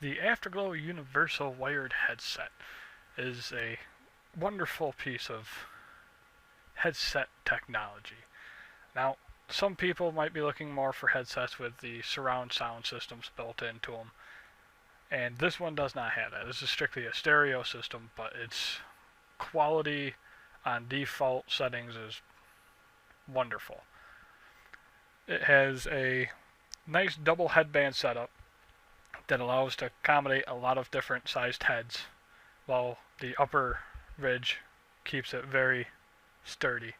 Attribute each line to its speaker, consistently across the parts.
Speaker 1: The Afterglow Universal Wired Headset is a wonderful piece of headset technology. Now, some people might be looking more for headsets with the surround sound systems built into them, and this one does not have that. This is strictly a stereo system, but its quality on default settings is wonderful. It has a nice double headband setup that allows to accommodate a lot of different sized heads, while the upper ridge keeps it very sturdy.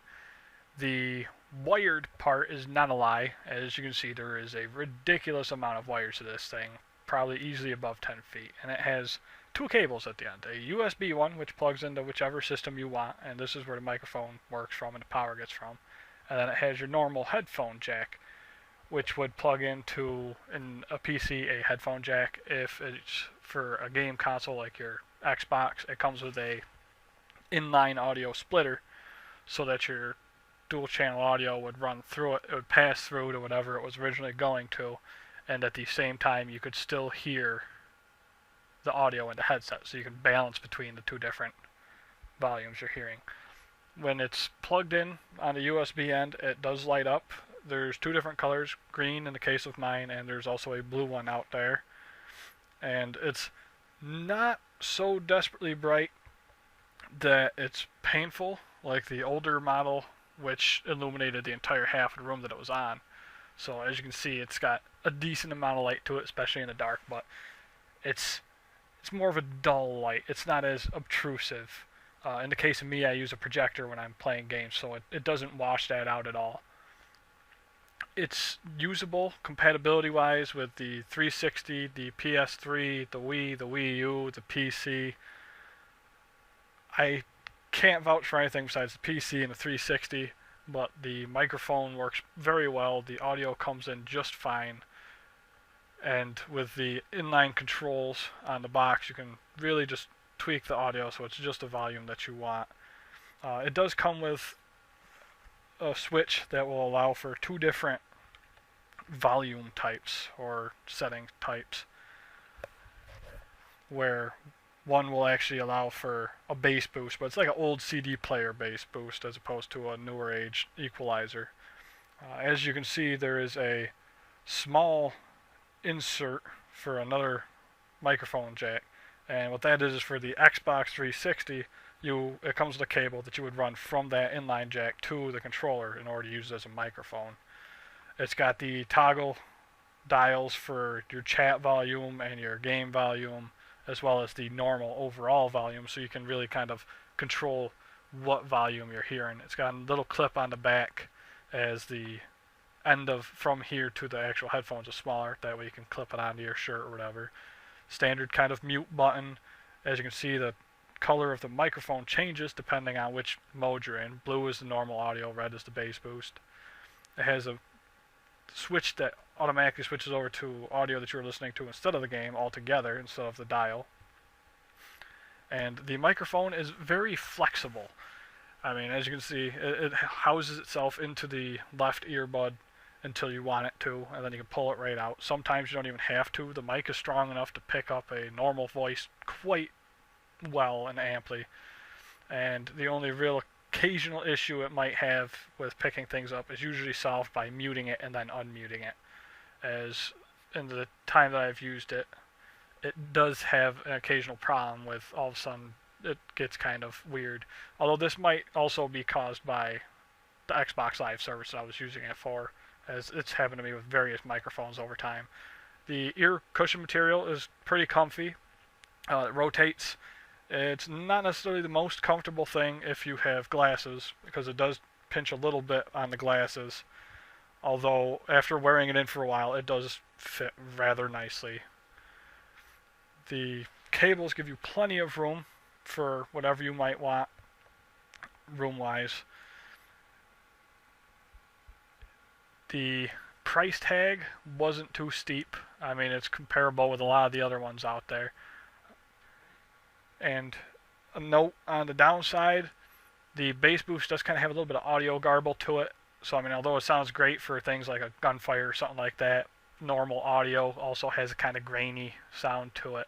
Speaker 1: The wired part is not a lie. As you can see, there is a ridiculous amount of wires to this thing, probably easily above 10 feet, and it has two cables at the end. A USB one, which plugs into whichever system you want, and this is where the microphone works from and the power gets from. And then it has your normal headphone jack, which would plug into in a PC a headphone jack. If it's for a game console like your Xbox, it comes with a inline audio splitter so that your dual channel audio would run through it. It would pass through to whatever it was originally going to, and at the same time you could still hear the audio in the headset, so you can balance between the two different volumes you're hearing. When it's plugged in on the USB end, it does light up. There's two different colors, green in the case of mine, and there's also a blue one out there. And it's not so desperately bright that it's painful, like the older model, which illuminated the entire half of the room that it was on. So as you can see, it's got a decent amount of light to it, especially in the dark, but it's more of a dull light. It's not as obtrusive. In the case of me, I use a projector when I'm playing games, so it doesn't wash that out at all. It's usable compatibility-wise with the 360, the PS3, the Wii, the Wii U, the PC. I can't vouch for anything besides the PC and the 360, but the microphone works very well. The audio comes in just fine. And with the inline controls on the box, you can really just tweak the audio so it's just the volume that you want. It does come with a switch that will allow for two different volume types or setting types, where one will actually allow for a bass boost, but it's like an old CD player bass boost as opposed to a newer age equalizer. As you can see, there is a small insert for another microphone jack, and what that is for the Xbox 360. It comes with a cable that you would run from that inline jack to the controller in order to use it as a microphone. It's got the toggle dials for your chat volume and your game volume, as well as the normal overall volume, so you can really kind of control what volume you're hearing. It's got a little clip on the back, as the end of from here to the actual headphones is smaller. That way you can clip it onto your shirt or whatever. Standard kind of mute button. As you can see, the color of the microphone changes depending on which mode you're in. Blue is the normal audio, red is the bass boost. It has a switch that automatically switches over to audio that you're listening to instead of the game altogether, instead of the dial. And the microphone is very flexible. I mean, as you can see, it houses itself into the left earbud until you want it to, and then you can pull it right out. Sometimes you don't even have to. The mic is strong enough to pick up a normal voice quite well and amply. And the only real occasional issue it might have with picking things up is usually solved by muting it and then unmuting it. As in the time that I've used it, it does have an occasional problem with all of a sudden it gets kind of weird. Although this might also be caused by the Xbox Live service that I was using it for, as it's happened to me with various microphones over time. The ear cushion material is pretty comfy. It rotates. It's not necessarily the most comfortable thing if you have glasses, because it does pinch a little bit on the glasses. Although after wearing it in for a while, it does fit rather nicely. The cables give you plenty of room for whatever you might want room-wise. The price tag wasn't too steep. I mean, it's comparable with a lot of the other ones out there. And a note on the downside, the bass boost does kind of have a little bit of audio garble to it. So, I mean, although it sounds great for things like a gunfire or something like that, normal audio also has a kind of grainy sound to it.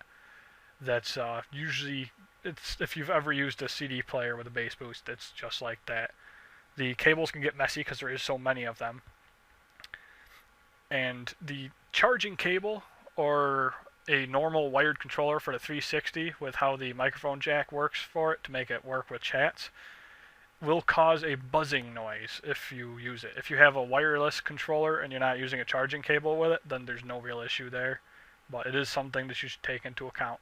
Speaker 1: That's usually, it's if you've ever used a CD player with a bass boost, it's just like that. The cables can get messy because there is so many of them. And the charging cable or a normal wired controller for the 360 with how the microphone jack works for it to make it work with chats will cause a buzzing noise if you use it. If you have a wireless controller and you're not using a charging cable with it, then there's no real issue there. But it is something that you should take into account.